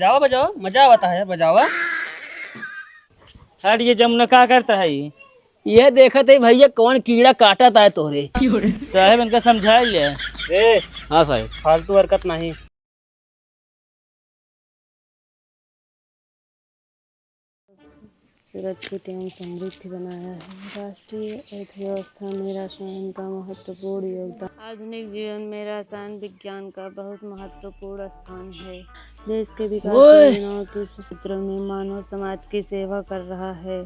बजाओ बजाओ, मजा आता है, बजाओ। हट, ये जमुना क्या करता है ये? यह देखत है भैया कौन कीड़ा काटता है तोहरे। साहब इनका समझा लिया। ए हाँ साहब। फालतू हरकत नहीं। सुरक्षित एवं समृद्ध बनाया है। राष्ट्रीय अर्थव्यवस्था में रसायन का महत्वपूर्ण योगदान। आधुनिक जीवन में रसायन विज्ञान का बहुत महत्वपूर्ण स्थान है। देश के विकास योजनाओं के क्षेत्र में मानव समाज की सेवा कर रहा है।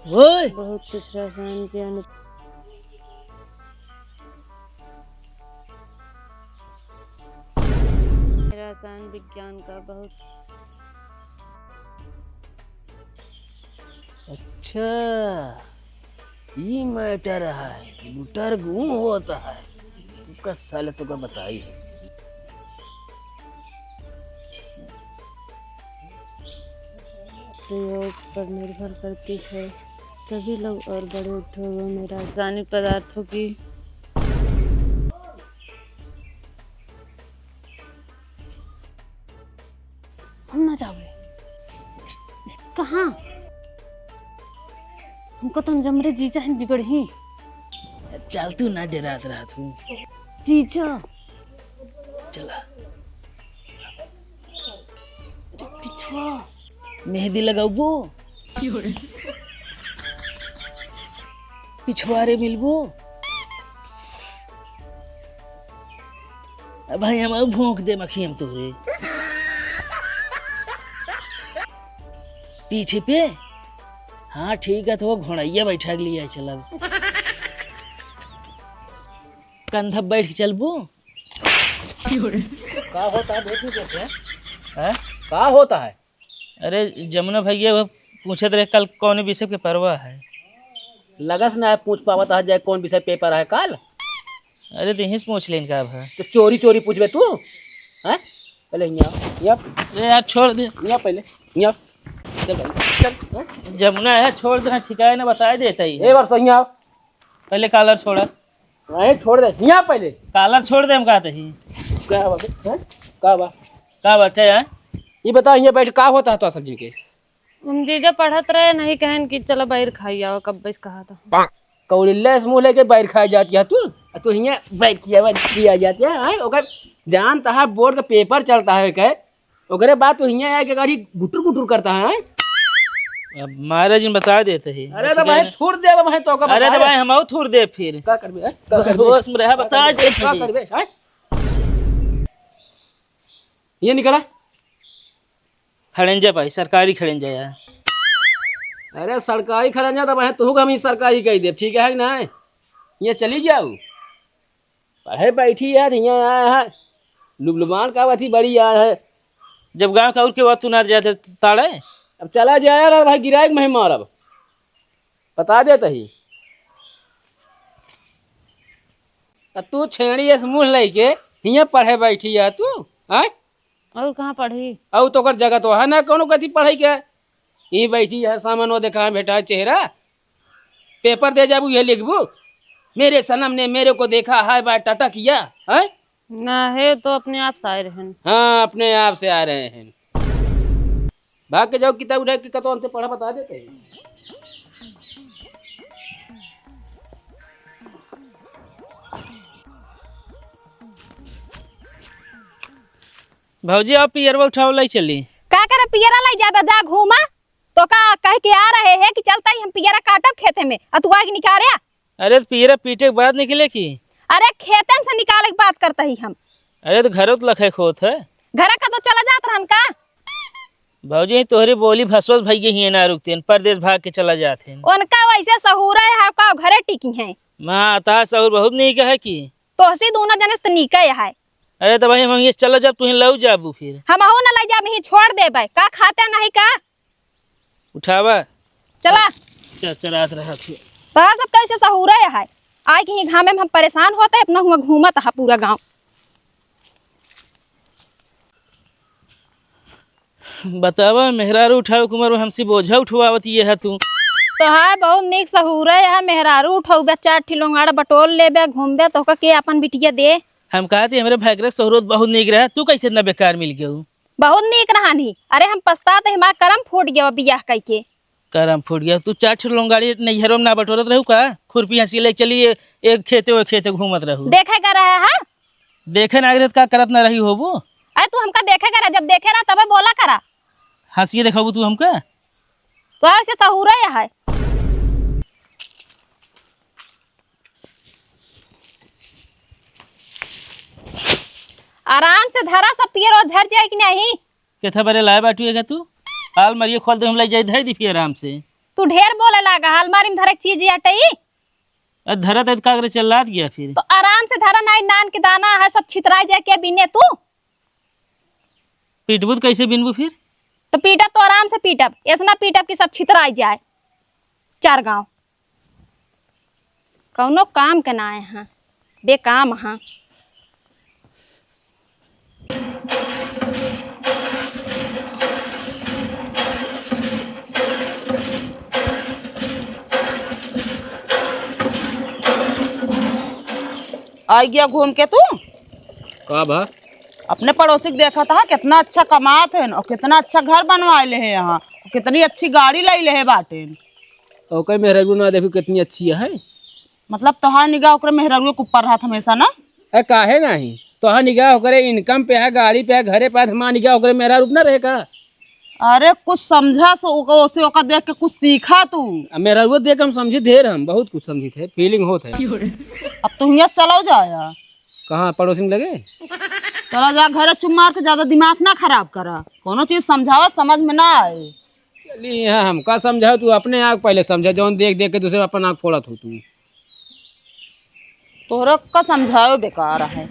बहुत कुछ रसायन के रसायन विज्ञान का बहुत। अच्छा, ये मैटर है, लुटर गुम होता है। उसका साल तो का बताई है। प्रयोग पर निर्भर करती है। सभी लोग और बड़े उद्योगों में रासायनिक पदार्थों की हम ना जाओगे कहाँ? हमको तुम जमरे जीजा हैं बिगड़ी। चल तू ना डरात रहा तू। जीजा चला पिछवा मेहंदी लगाबो, पिछवारे मिलबो। भाई हम भोंक दे मखी हम तोरे पीछे पे। हाँ ठीक है, तो घोड़ैया बैठा लिया। चल कंधा बैठ के चलबो। का होता है? का होता है? अरे जमुना भैया वो पूछे रहे कल कौन विषय के परवा है। लगस ना है पूछ पावत है जाए कौन विषय पेपर है कल। अरे तो यहीं से पूछ लें का है। तो चोरी चोरी पूछबे तू हैं? पहले यहाँ अरे यार छोड़ दे, यहाँ पहले यहाँ चल चल। जमुना है छोड़ देना, ठिकाना ना बता देता ही है। एक बार तो यहाँ पहले कॉलर छोड़ा। वहीं छोड़ दे यहाँ पहले। कॉलर छोड़ दे, हम कहते ही क्या बात है? क्या बात? क्या बात है यार? ये बताओ यहाँ बैठ का होता है तो सब्जी के। हम जीजा पढ़त रहे, नहीं कहन कि चलो बाहर खाई आओ। कब बस कहा था कौड़िल्ला से मुँह लेके बैर खाई जाती है तू यहाँ बैठ किया जाती है। ओकर जान तहा बोर्ड का पेपर चलता है के ओकरे बाद तू यहाँ आके गाड़ी गुटर गुटर करता है। अब महाराज जी बता देते ही। अरे तो भाई थूर दे भाई तो का। अरे तो भाई हम और थूर दे फिर का करबे होश में रहा बता दे का करबे। ये निकला खड़ंजा भाई, सरकारी खड़ंजा यार। अरे सरकारी खरंजा तो भाई तू हम ही सरकारी कह दे, ठीक है ना? ये चली जाओ पढ़े बैठी है यहाँ आया है लुबलुबान का बाती बड़ी आया है। जब गांव का और के बाद तू ना जाते ताड़े। अब चला जाया ना भाई, गिराए मैं मारब बता देता ही। तू छेड़ी ऐसे मुँह लेके यहाँ पढ़े बैठी है तू है? और कहाँ पढ़ी? और तो कर जगह तो है ना कोनो कथी पढ़ाई के। यही बैठी है सामान वो देखा बेटा चेहरा पेपर दे जाबू ये लिखबू मेरे सनम ने मेरे को देखा है बाय टाटा किया है ना है तो अपने आप से आए रहे। हाँ अपने आप से आ रहे हैं। भाग के जाओ किताब उठा के कतो हमसे पढ़ा बता देते हैं। भौजी आप पियरवा उठाओ लाई चली। का करे पियरा लाई जाबे जा घूमा तो का कह के आ रहे हैं कि चलता ही हम पियरा काटब खेते में अतुआ के निकाले। अरे तो पियरा पीटे के बाद निकले की? अरे खेतन से निकाले की बात करता ही हम। अरे तो घरों तो लखे खोत है। घर का तो चला जात रहन का। भौजी तोहरी बोली भसवस भैया ही ना रुकते परदेश भाग के चला जाते। उनका वैसे सहूर है का घरे टिकी है। माँ अता सहूर बहुत नहीं कहे की तो हसी दोनों जने से नीका है। अरे तो भाई हम ये चलो जब तू लऊ जाबू फिर हम हो न लाई जाब ही छोड़ देबे का खाते नहीं का। उठावा चला चरात रहा फिर तो सब कैसे सहूर है। आए कि घामे में हम परेशान होते अपना हुआ घूमत है पूरा गांव। बतावा मेहरारू उठाओ कुमार हमसे बोझा उठवावत ये है तू। तो है बहुत निक सहूर है मेहरारू उठौबे 4 ठिलोंगाड़ बटोल लेबे घूमबे तो के अपन बिटिया दे। हम कहते हमारे भागरक सहूरत बहुत निक रहा, तू कैसे इतना बेकार मिल गया? बहुत नीक रहानी। अरे हम पछताते हमारा करम फूट गया बियाह कई के। करम फूट गया। तू 4 लोंगाड़ी नैहरों में ना बटोरत रहू का? खुरपी हंसी ले चलिए एक खेते घूमत रहू। देखे का रहा है? देखे ना रहे का करत ना रही होबू। अरे तू हमका देखे करा, जब देखे रहा तबे बोला करा। हंसिए देखबू तू हमका? तो ऐसे सहूर है। आराम से धरा, सब पियर और झड़ जाए कि नहीं। केथा बरे लाए बाटुएगा तू? आल मरिए खोल दे हम ले जाई धई दी फिर आराम से। तू ढेर बोले लागा, अलमारी में धरे चीज हटई। धरा तक कागरे चलात गया फिर। तो आराम से धरा, नहीं नान के दाना है सब छितराई जाए के बिने तू। पीटबू कैसे बिनबू फिर? तो पीटब तो आराम से पीटब, ऐसा पीटब कि सब छितराई जाए 4 गांव। कौनो काम के ना आए हैं, बेकाम हाँ। आई गया घूम के तू? का बा? अपने पड़ोसी को देखा था कितना अच्छा कमात है और कितना अच्छा घर बनवाए ले है यहाँ, कितनी अच्छी गाड़ी लाई ले है बाटे। और कहीं मेहरारू ना देखो कितनी अच्छी है। मतलब तोहार निगाह ओकरे मेहरारू के ऊपर रहा हमेशा ना? अरे काहे नहीं, तो निगाह ओकरे इनकम पे है, गाड़ी पे है, घरे पे है, हमारा निगाह ओकरे मेहरारू ना रहेगा। अरे कुछ समझा सो ओसे ओका देख के कुछ सीखा तू। मेहरारू देख हम समझी ढेर, हम बहुत कुछ समझी थे, फीलिंग होत है। अब तू यहाँ चलो जाया। कहाँ पड़ोसी में लगे? चला जा घर, चुप मार के ज्यादा दिमाग ना खराब करा। कोनो चीज समझावा समझ में ना आए। चलिए यहाँ हमका समझाओ, तू अपने आँख पहले समझा, जौन देख देख के दूसरे अपन आँख फोड़त हो तू। तोहरा का समझाओ बेकार है।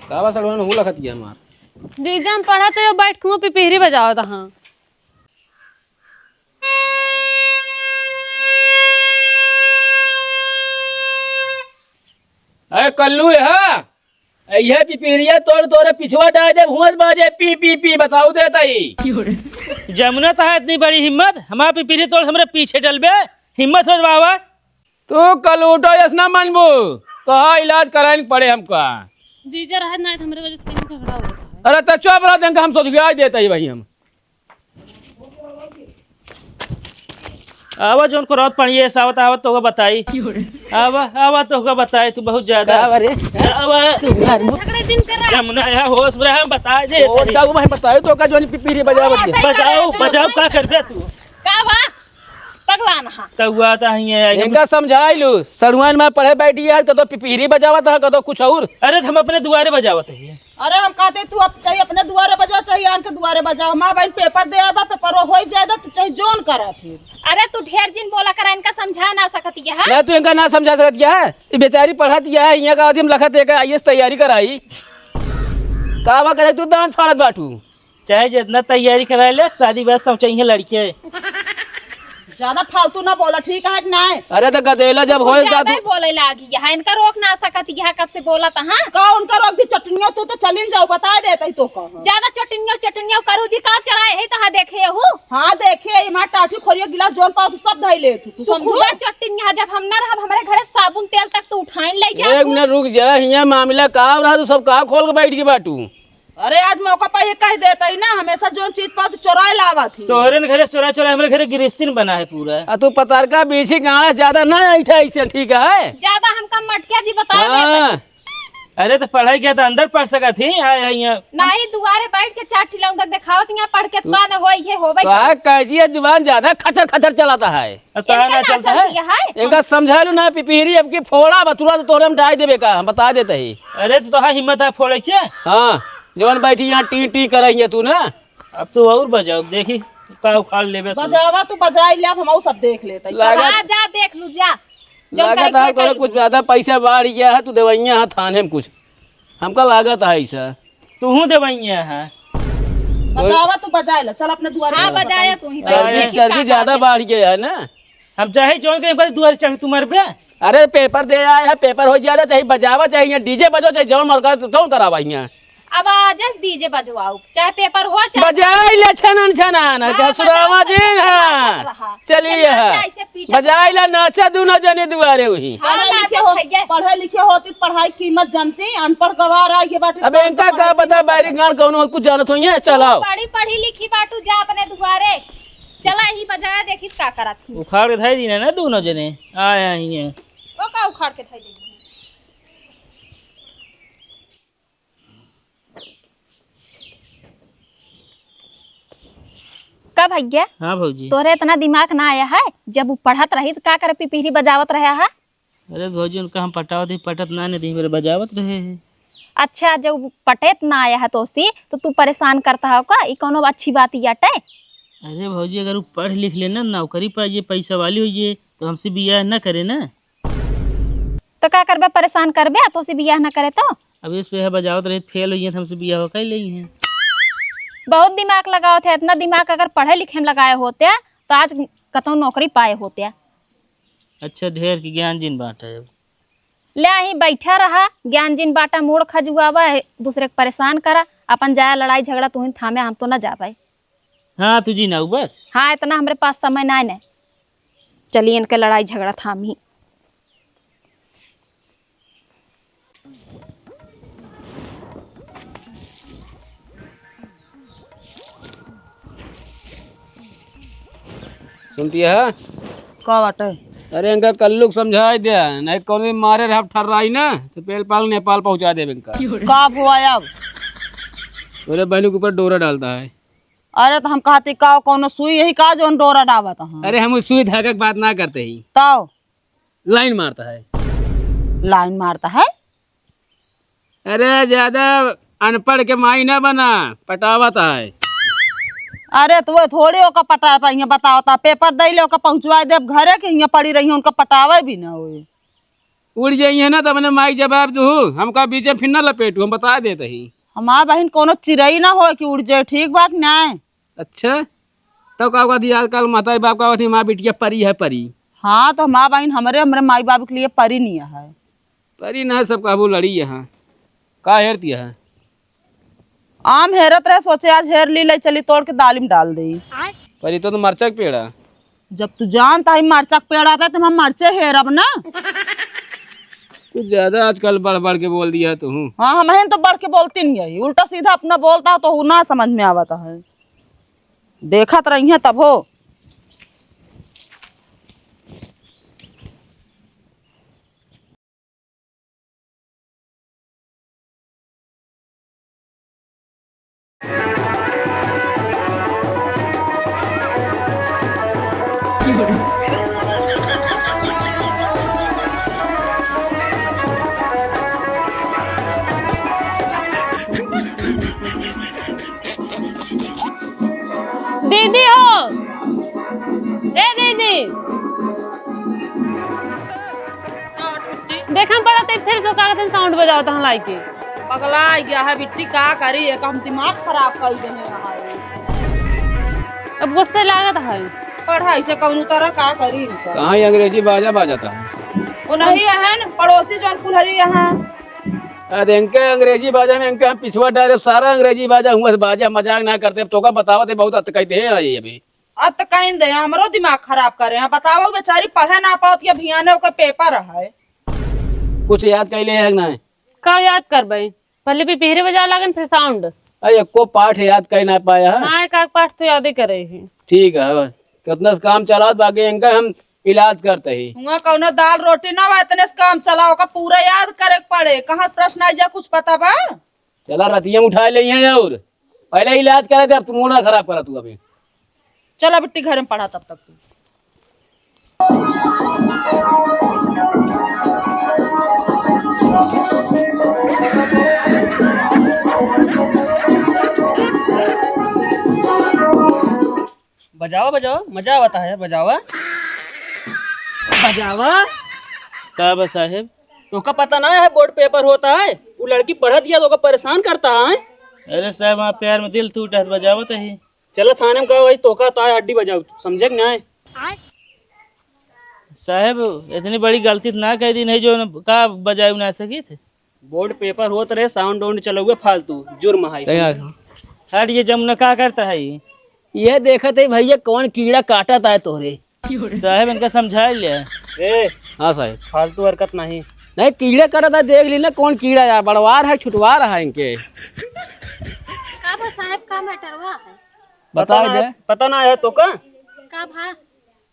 कावा सड़वान हो लखत गया हमार। जीजा हम पढ़ा तो बैठ कुआं पे पिहरी बजाओ था। हाँ अरे कल्लू है यह पिपीरिया तोरे पिछवा डाल दे, भूंस बाजे पी पी पी बताऊ देता ही। जमुना तो है इतनी बड़ी हिम्मत, हमारा पिपीरी तोड़ हमारे पीछे डलबे, हिम्मत हो बाबा। तू कल उठो यसना मनबू तो हाँ इलाज कराने पड़े हमका। जीजा रहा ना हमारे वजह से कहीं झगड़ा होता है। अरे तो चुप रह, देंगे हम सोच गया देता ही भाई हम। आवा जोन को रात पढ़िए सावत आवत तो बताई। आवा आवा तो बताई, तू बहुत ज्यादा आवा जमुना यहाँ होश में बता दे। मैं बताए तो का जो पिपीरी बजावत बजाओ बजाओ का करबे तू? का बा पगला ना तहुआ ता है इनका समझाई लू। सड़ुआन में पढ़े बैठी है तो पिपीरी बजावत है, कदो कुछ और। अरे हम अपने दुआरे बजावत है। अरे हम कहते तू अब चाहे अपने दुआरे बजाओ चाहे आन के दुआरे बजाओ। माँ बहन पेपर दे आबा, पेपर हो जाएगा तू चाहे जोन करा फिर। अरे तू ढेर जिन बोला करा, इनका समझा ना सकती है। ना तू इनका ना समझा सकत क्या है? ये बेचारी पढ़त है, यहाँ का आदमी लखत है आईएएस तैयारी कराई। कावा करे तू दांत फाड़त बाटू। चाहे जितना तैयारी करा ले, शादी ब्याह सब चाहिए लड़के। ज्यादा फालतू ना बोला, ठीक है कि नहीं? अरे तो गदेला जब हो ज्यादा ही बोले लागी है, इनका रोक ना सकती है। कब से बोला था? हाँ का उनका रोक दी चटनियों, तू तो चलिन जाओ बता देता तो कहा। ज्यादा चटनियों करू जी का चढ़ाए है तो देखे हूँ। हाँ देखे इमा टाठी खोरिया गिलास जोन पाओ तू सब धई ले तू समझो। चटनिया जब हम ना रहा हमारे घरे साबुन तेल तक तो उठाइन ले जा। एक मिनट रुक जा, यहाँ मामला का रहा तू सब कहा खोल के बैठ के बाटू। अरे आज मौका पाइए कह देता ही ना, हमेशा जो चीज पाओ तो चोराए लावा थी। तोहरे घरे चोरा चोरा हमारे घरे गिरस्तीन बना है पूरा। तू पतारका बीछी गाड़ा ज्यादा ना ऐठा ऐसे, ठीक है? ज्यादा हमका मटकिया जी बता हाँ। अरे तो पढ़ाई किया तो अंदर पढ़ सका थी आए यहाँ नहीं दुआरे बैठ के चार टिलौंडा दिखावत यहाँ पढ़ के का न होई है होवे तो है कैसी जुबान ज्यादा खचर खचर चलाता है। तो ना चलता है। इनका समझा लू ना पिपीरी अब की फोड़ा बतुरा तो तोरे हम डाल देबे का हम बता देते ही। अरे तो हाँ हिम्मत है फोड़े के। हाँ जवन बैठी यहाँ टी टी करेंगे तू ना। अब तो और बजाओ देखी का उखाड़ लेबे तू। बजावा तू बजाई ले हम सब देख लेते जा जा देख लू जा लागत है तोरे कुछ ज्यादा पैसा बाढ़ गया है तू देवैया है थाने में कुछ हमका लागत है ऐसा। तू हूँ देवैया है बजावा तू बजाई ले चल अपने दुआरे हाँ बजाया तू ही चर्बी ज्यादा बाढ़ गया है ना। हम चाहे जो कहीं दुआर चढ़ तुम्हारे पे। अरे पेपर दे आया है पेपर हो जाए चाहे बजावा चाहिए डीजे बजो चाहे जौन मरका तो करावा यहाँ। अब आजस डीजे बजवाओ चाहे पेपर हो चाहे बजाई ले छनन छनन के सुरामा दिन है चलिए है बजाई ले नाचा दू न जने दुआरे वही। पढ़े लिखे होती पढ़ाई कीमत जानती अनपढ़ गवार आ के बाटे। अब इनका का पता बाहरी गांव कौन कुछ जानत होइए चलाओ बड़ी पढ़ी लिखी बाटू जा अपने दुआरे चला ही बजाया देखिस का करत उखाड़ के धाई दी ना दोनों जने आया ही ओ का उखाड़ के थाई दे का भैया। हाँ भौजी। तोरे इतना दिमाग ना आया है जब वो पढ़त रही तो का करे पिपीरी बजावत रहा है। अरे भौजी उनका हम पटावत ही पटत ना नहीं मेरे बजावत रहे हैं। अच्छा जब पटेत ना आया है तो सी तो तू परेशान करता है का ई कोनो अच्छी बात ही आटे। अरे भौजी अगर वो पढ़ लिख लेना नौकरी पाइए पैसा वाली होइए तो हमसे बियाह न करे ना। तो का करबे परेशान करबे तो से बियाह ना करे तो। अब इस पे बजावत रहे फेल हुई तो हमसे बियाह हो कई नहीं है। बहुत दिमाग लगाओ थे इतना दिमाग अगर पढ़े लिखे में लगाए होते तो आज कतौ नौकरी पाए होते। अच्छा ढेर की ज्ञान जिन बांटा है ले ही बैठा रहा ज्ञान जिन बाटा मोड़ खजुआवा दूसरे को परेशान करा अपन जाया लड़ाई झगड़ा तू थामे हम तो ना जा पाए। हाँ तुझी ना बस। हाँ इतना हमारे पास समय ना है चलिए इनके लड़ाई झगड़ा थामी। सुनती है का बाटे। अरे इनका कल्लू समझाई दे नहीं कौन भी मारे रहा ठर रही ना तो पेलपाल नेपाल पहुंचा दे इनका। का हुआ अब मेरे बहनों के ऊपर डोरा डालता है। अरे तो हम कहते का कोनो सुई यही का जो डोरा डावत है। अरे हम सुई धागा की बात ना करते ही तो लाइन मारता है। लाइन मारता है। अरे ज्यादा अनपढ़ के माई ना बना पटावता है। अरे तो वो थोड़ी ओका पटा पाइए बताओ ता पेपर दे ले ओका पहुंचवा दे घरे के यहाँ पड़ी रही उनका पटावे भी ना हुए। उड़ जाइए ना तो अपने माई जवाब दू हमका बीच में फिर ना लपेटू हम बता देते ही। हमार बहन कोनो चिड़ई ना हो कि उड़ जाए ठीक बात ना। अच्छा तो का आजकल माता बाप का माँ बिटिया परी है परी। हाँ तो हमार बहन हमारे माई बाप के लिए परी नहीं है। परी ना सब काबू लड़ी यहाँ का हेरती है। आम हेरत रहे सोचे आज हेर ली ले चली तोड़ के दाली में डाल दी। परी तो मरचा के पेड़ा। जब तू जानता ही मरचा के पेड़ आता है तो हम मरचे हेरब ना। कुछ ज्यादा आजकल बढ़ बढ़ के बोल दिया तू। हाँ हम तो बढ़ के बोलती नहीं है उल्टा सीधा अपना बोलता है तो ना समझ में आवता है। देखत रही है तब हो। दीदी हो ए दीदी देखा पड़ा तो फिर जो कागज साउंड बजाओ तो लाई के पगला गया है बिट्टी का करी है हम दिमाग खराब कर दे अब गुस्से लागत है पढ़ाई से कौन तरह का करी कहाँ अंग्रेजी बाजा बाजाता है। वो नहीं है न पड़ोसी जौन कुल्हरी यहाँ अरे इनके अंग्रेजी बाजा में इनके हम पिछुआ डायरेक्ट सारा अंग्रेजी बाजा हुआ बाजा मजाक ना करते तो का बतावत बहुत अत कहते हैं अभी अत कहीं दे हमरो दिमाग खराब करे हैं बताओ बेचारी पढ़े ना पाओ या भियाने ओकर पेपर है कुछ याद कैले है ना का याद कर भाई पहले भी पीहरे बजा लगन फिर साउंड अरे को पाठ याद कर ना पाया है। हाँ एक पाठ तो याद ही करे हैं। ठीक है कितना काम चला बाकी इनका हम इलाज करते ही। हुआ कौनो दाल रोटी ना बा इतने से काम चलाओ का पूरा याद करे के पड़े। कहाँ प्रश्न आ जा कुछ पता बा? चला रतिया में उठा ले हैं और पहले इलाज करे थे, अब तुम ना खराब करा तू अभी। चला बिट्टी घर में पढ़ा तब तक तू। बजावा बजावा मजा आता है बजावा बजावा। का बा साहेब? तो का पता ना है बोर्ड पेपर होता है, वो लड़की पढ़ दिया तो का परेशान करता है। अरे साहब वहाँ प्यार में दिल टूटा है बजावत ही। चलो थाने में कहो वही तोका तो अड्डी बजाओ, समझे कि नहीं? साहब इतनी बड़ी गलती तो ना कह दी नहीं जो का बजाय ना सकी थे। बोर्ड पेपर होते रहे, साउंड वाउंड चलो हुए फालतू जुर्म है। हट ये जमुना का करता है ये देखते ही भैया कौन कीड़ा काटा था तोरे। साहब इनका समझा लिया। ए हाँ साहब, फालतू हरकत नहीं। नहीं कीड़े काटा था, देख ली ना कौन कीड़ा है, बड़वार है छुटवार है इनके। साहब का मैटर हुआ है? बता दे। पता ना है तो का का भा?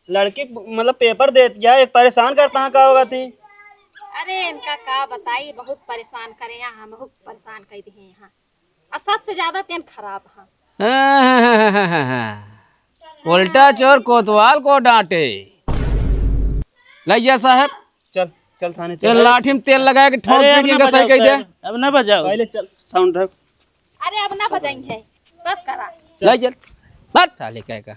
लड़की मतलब पेपर दे दिया, एक परेशान करता है का होगा थी। अरे इनका का बताइए, बहुत परेशान करे यहाँ, बहुत परेशान कर दिए यहाँ। और सबसे ज्यादा तेन खराब है। उल्टा चोर कोतवाल को डांटे। लैया साहब चल चल थाने चल, लाठी में तेल लगा के ठोक अरे पीट के सही कह दे। अब ना बजाओ। पहले चल साउंड रख। अरे अब ना बजाएंगे, बस करा। ले चल बात साले कह का।